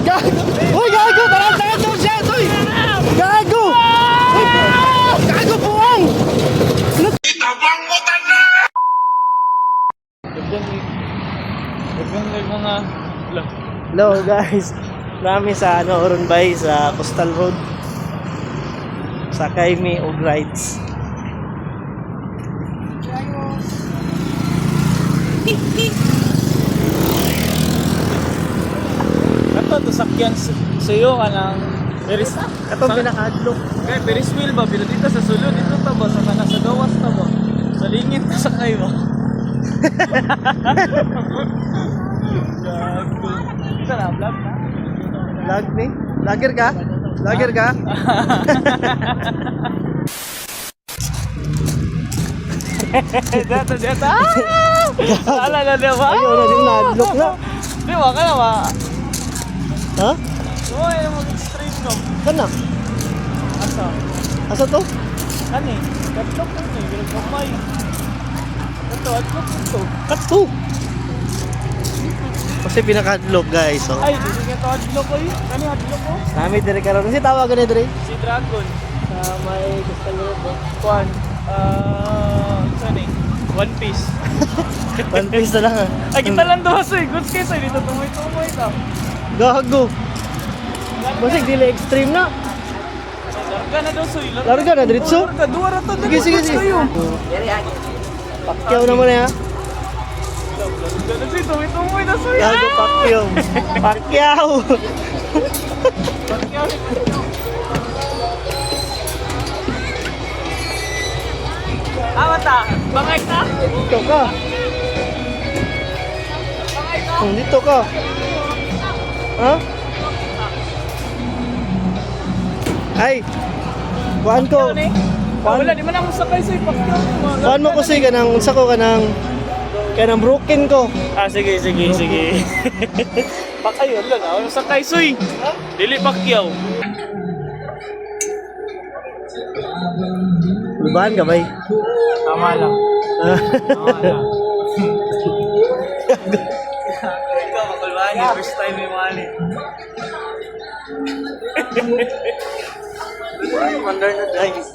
Gago! Uy, gago! Tarantado siya! Uy! Gago! Uy! Gago buwang! Itabang mo na! May mga... Hello guys! Marami sa Urunbay sa Coastal Road. Sakay mi og rides. Kato, to sakyan sa'yo ka ng... Katong pinaka-adlock. Kaya Ferris wheel ba? Pero dito sa sulod, dito ta ba? Sa kana sa gawas ta ba? Sa lingit ta sakay ba? Gago. Isa na, vlog na? Lag ni? Lager ka? Lager ka? Dito, dito. Ala na ba? Ayaw na din na-adlock na. Di ba ka na ba? Ha? Uy, mag-extreme no. Kana? Asa? Asa to? Kani? Katlok ko ni, pero kamay. Ito, atlok ito. Kato! Kasi pinaka-adlock guys. So. Ay, di ka to atlok ko eh. Kani atlok ko? Nami dire karon. Kasi tawagan ni dire. Si Dragon. Sa may Coastal Road. Kuan. Saan eh? One Piece. One Piece na lang ah. Ay, kita lang daw sa goods kayo sa'yo. Dito tumoy-tumoy ito. Gago! Basig dili extreme na. Larga na daw sa'yo. Larga na, diretso? Larga, duwa rata na. Sige, sige, sige. Pakyaw naman eh ha. Larga na sa'yo. Tumoy-tumoy na sa'yo. Gago, pakyaw. Pakyaw! Mata, bangay ka? Dito ka. Dito ka. Ha? Ay! Kuhaan ko. Wala, di man ako sakay sa'yo. Pakyaw. Kuhaan mo ko siya kanang, unsa ko kanang, kanang broken ko. Ah, sige, sige, sige. Pakayon lang ah. Sakay soy. Dili pakyaw. Lubahan ka bay? Tama lang. Tama lang. Ikaw, makulbahan niya. First time may mali. Mandar na guys.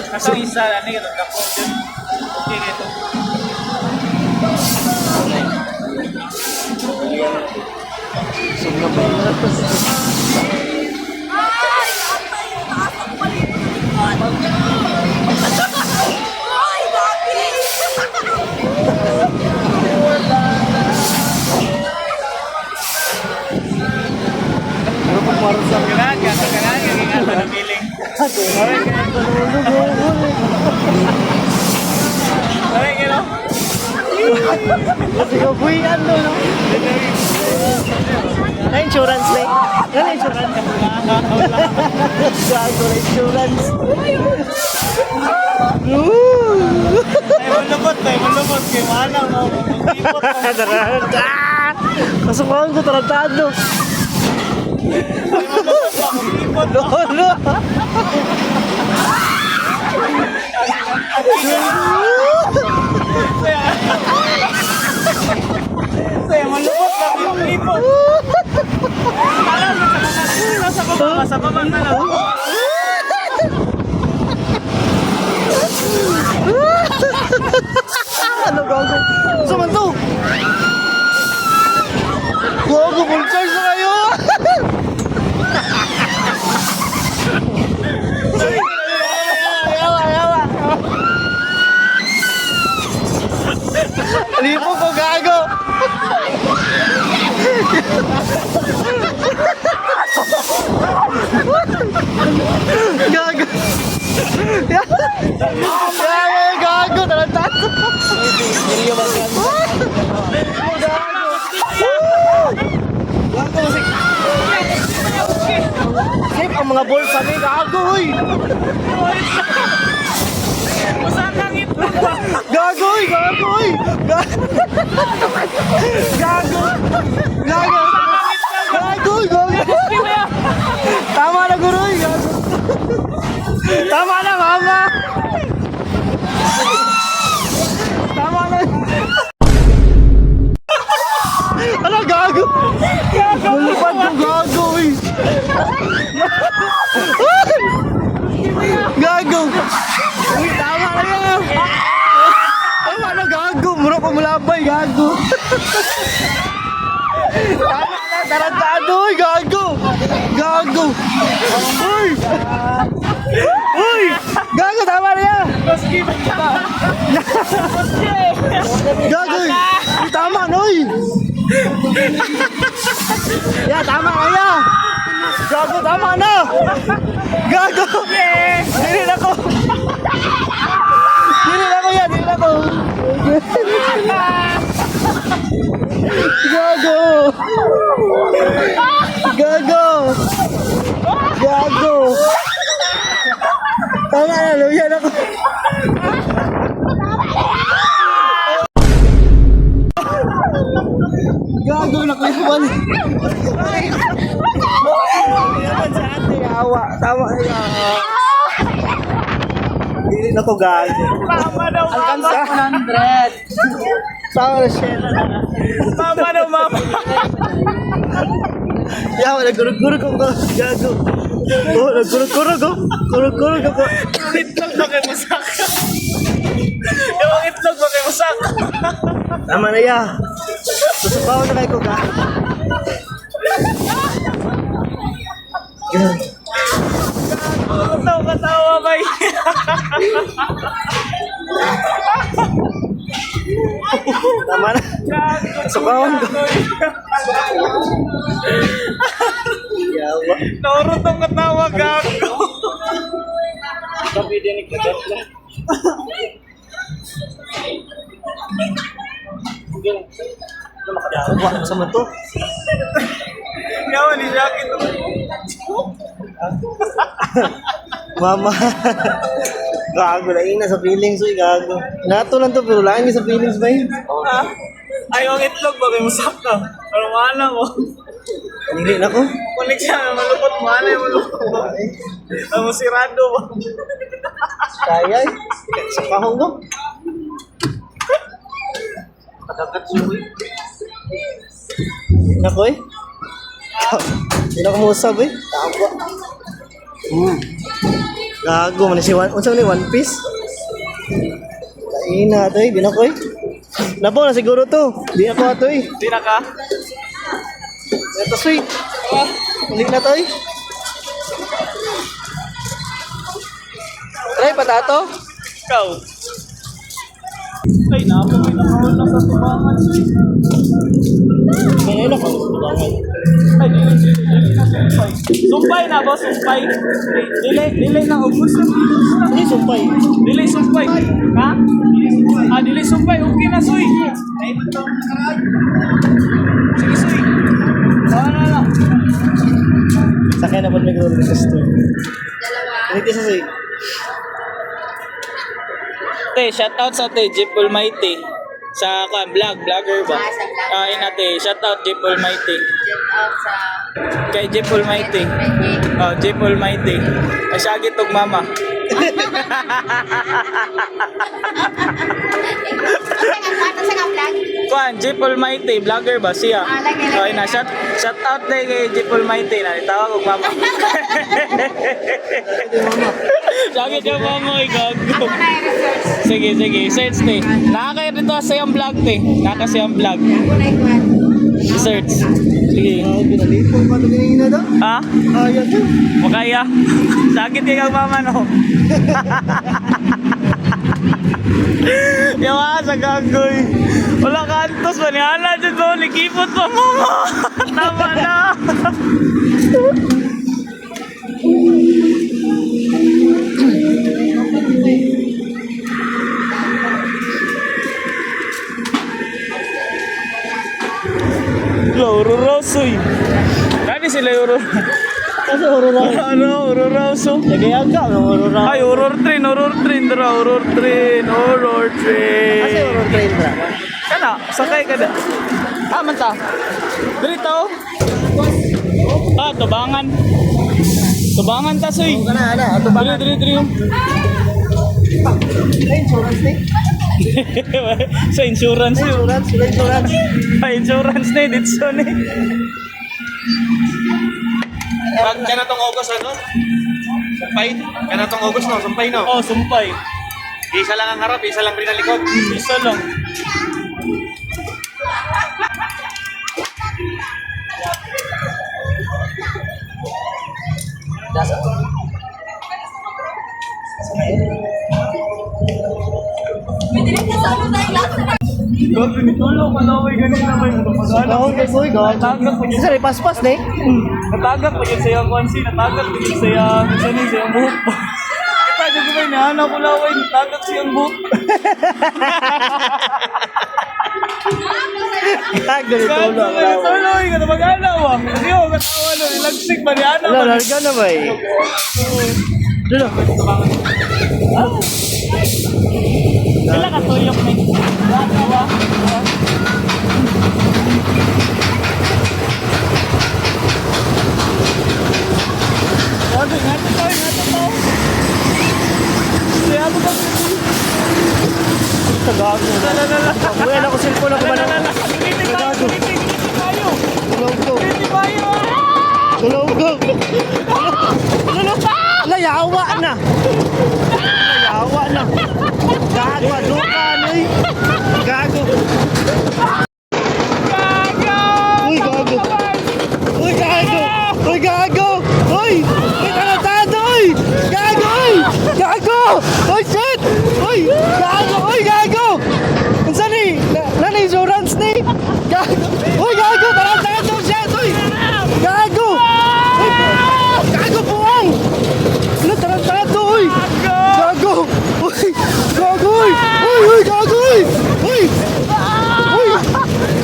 Kaso isa, ano yun? Dako dyan. Okay nito. Sumna ba yun? Ano pag marusak? Kailangan ka, kailangan ka, kailangan ka ng feeling. Ay, Sabi ka, no? kasi kabuyan no, no? Na insurance na na insurance gago na insurance. Ay, malabot, ay, malabot. Kaya mahala mo. Mag-ipot mo. Masukahan ko tarantado. Ay, malabot pa. Mag-ipot mo. Lolo. Saya malubot lang yung ipot. Alam mo sa baba, nasa baba na lang. Ano gago? Saman to? Gago, full charge na kayo! Yawa, yawa! Lipo ko, gago! Gago! Gago, tarantado! Gago! ang mga bulsa ni gago, uy. Usan lang itlog ba? Gago, uy, gago, uy. Gago. Gago. Gago, uy, gago. Tama na, guro, uy, gago. Tama na, mama. Tama na. Ano, gago? Mulupad yung gago, uy. Gago. Uy, tama na yan. Tama na, gago. Mura pa mulabay, gago. Tama na, tarantado, uy, gago. Gago. Uy. Uy. Gago, tama na yan. Maski ba? Gago, uy. Uy, tama na, uy. Ya, tama na yan. Gago, tama na. Gago. Dili na ko. Dili na ko yan, dili na ko. Gago. Gago. Gago. Tama na, luyan ako. Gago na kayo man. Sa ate, awa. Tama na yan. Dili na ko gago. Tama daw, mama. Alcanza 100. Tama na shit. Tama daw, mama. Yawa, nagurug-gurug ako. Gago. Oh, nagurug-gurug ako. Gurug-gurug ako. Itlog ba kayo masak? Yung itlog ba kayo masak? Tama na ya. Susubaw na kayo ko ga. Katawa ba yun? Tama na. Susubawan ko. Yawa. Naurot ang katawa, gago. Yawa sa mato. Yawa ni Jackie to. Mama. Gago na ina sa feelings uy, gago. Nato lang to pero lain sa feelings ba yun? Ha? Ay, yung itlog ba kayo masak ka? Pero mana mo. Hindi na ko. Kunik siya, malupot mo. Ano yung malupot mo? Ang musirado mo. Kaya eh. Sa pahong ko. Patagat suwi. Nako eh. Hindi na ko musab eh. Tama. Gago man si unsa man ni One Piece? Kaina to eh, di na ko eh. Napo na siguro to. Di ako ato eh. Di na ka? Ito sweet. Hindi na to eh. Try patato. Ikaw. Ay, napamay na ako na sa tubangan. May na ko tubangan. Ay, dili na sumpay. Sumpay na ba? Sumpay? Dili na ubus na. Hindi sumpay. Dili sumpay. Ha? Ah, dili sumpay. Okay na, Soy. Ay, ito. Sige, Soy. Bawa na lang. Sakay na po may gawin sa store. Hindi sa say. Te, shoutout sa te, Jeep Almighty. Sa vlogger ba? Ah, sa vlog. Ah, inate, shoutout Jeep Almighty. Check out sa Kay Jeep Almighty. Oh, Jeep Almighty. Ay, sagit og mama. sa vlog. Kuan, Jeep Almighty, vlogger ba siya? Ah, lagi. Oh, ina, shoutout na kay Jeep Almighty na. Tawag og mama. Sagit yung mama, ikaw. Ako na i-research. Sige, sige. Search te. Nakakaya dito sa iyong vlog te. Nakasiyang vlog. Ako na ikuan. Search. Sige. Pinalipong pa ito kanina daw. Ha? Ayaw yun. Makaya. Sakit kay mama no. Yawa sa gagoy. Wala ka antos. Manihala dyan ko. Likipot pa mama. Tama na. Lauro Rosoy. Dati sila Lauro. Kasi ururaw. Ano, ururaw so. Nagayag ka, no? Ururaw. Ay, horror train, dara, horror train. Kasi ururaw train na. Kana, sakay ka na. Ah, manta. Dito. Ah, tubangan. Tubangan ta, soy. Kana, ato ba? Diri. Ay, insurance ni. Sa insurance yun. Insurance. Sa insurance na dito so ni. Pag kanatong August ano? Sumpay? Kanatong August no? Sumpay no? Oh, sumpay. Isa lang ang harap, isa lang rin ang likod. Isa lang. Gabi ni Tolo, kalaway ganun naman. Gahon kay Boy, gahon. Natagak pa yun. Isa rin, paspas na eh. Natagak pa yun sa iyong konsi. Natagak pa yun sa iyong buhok pa. Kita, dyan ko ba inahanap ko laway. Natagak sa iyong buhok. Gago ni Tolo ang lawa. Tolo, ka na mag-anaw ah. Hindi ko katawa no. Ilagsik ba ni Ana? Wala, larga na ba eh. Dulo. Sila ka tuyok na. Wala. Ngato to. Siya mo ba? Tagago na. Buyan ako cellphone ako man. Hindi tayo. Tulog ko. Hindi tayo. Tulog ko. Layawa na. Layawa na. Gago, aduka na eh. Gago. Uy, gago. Uy, gago. Uy, gago. Uy, uy, tarantado. Uy, gago. Uy, gago. Uy, shit. Uy, gago. Uy, gago. Ang sani? Nani insurance ni? Gago. Uy, gago. Tarantado. Shit. Uy, gago. Uy, gago buwang. Ano, tarantado. Uy, gago. Uy, gago. Uy, uy, gago. Uy, uy. Uy,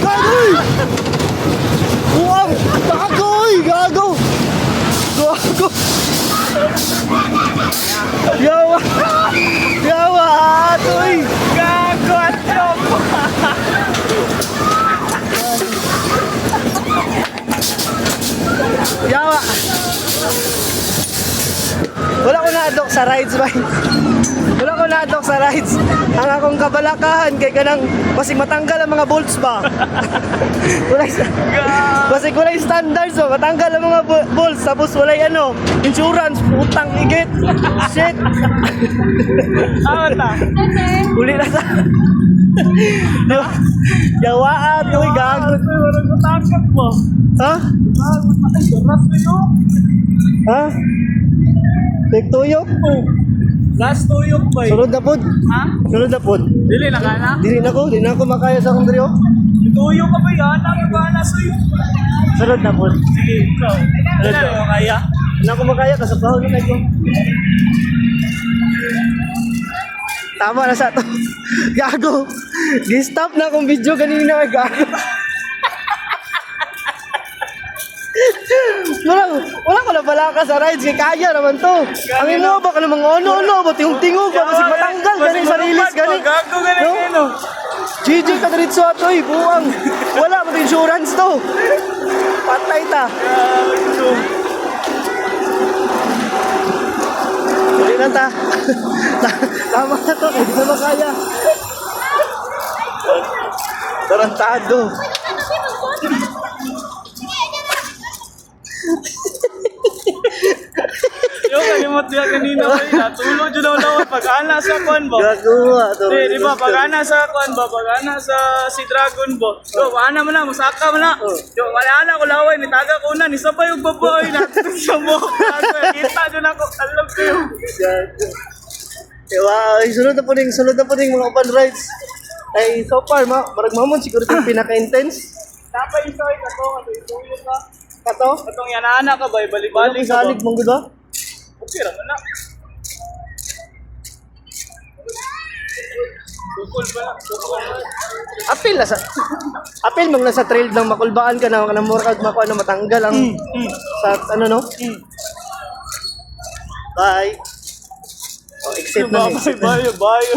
gago. Uy. Buwang. Gago. Uy, gago. Gago. Yawa. Yawa. Atoy. Gago at chopo. Yawa. Wala ko na-adok sa rides ba? Wala ko na-adok sa rides. Ang akong kabalakahan kay kanang basig matanggal ang mga bolts ba? Basig walay standards so matanggal ang mga bolts tapos walay ano, insurance, putang igit. Shit. Awan ta. Uli na sa. Yawaan, uy gago. Walang matagak mo. Ha? Ras kayo. Ha? Tigtuyok? Last tuyok ba? Sunod na pod. Ha? Sunod na pod. Dili na ka na? Di na ako makaya sa akong drio. Tuyok ka ba yan? Ang ba na suyo? Sunod na pod. Sige, ikaw. Ano mo kaya? Di na ako makaya kasi pahon na ko. Tama na sa to. Gago. Gi-stop na akong video kanina gago. Wala ko na pala ka sa rides kay kaya naman to. Ang imo ba ka namang ano ba tingog ba kasi matanggal ganing sa release gani. Gago galing no? GG ka diretso ato buang. Wala mo insurance to. Patay ta. Dili na ta. Tama na to, hindi na makaya. Tarantado. Yung kalimot niya kanina ba yun? Natulog dyan daw daw pag-ana sa kwan ba? Gagawa to. Di ba? Pag-ana sa kwan ba? Pag-ana sa si Dragon ba? So, ana mo na, masaka mo na. Yo, wala ko laway, nitaga ko na, nisabay yung baboy natin sa mo. Kita dyan ako, alam ko yung. Wow, sunod na po ning mga open rides. Ay, so far, marag mamon siguro yung pinaka-intense. Napay isoy ka to, kato ituyo ka. Kato? Katong yan, ana ka ba? Bali-bali Bali-bali ka ba? salig mong gudo? Okay, raman na. Sukol ba? Sukol ba? Apil mo na sa trail ng makulbaan ka na murag mako ano matanggal ang sa ano no? Bye. Oh, exit na ni. Bayo.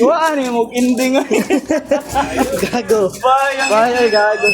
Wala ni mo ending. Gago. Bayo. Bye, ay gago.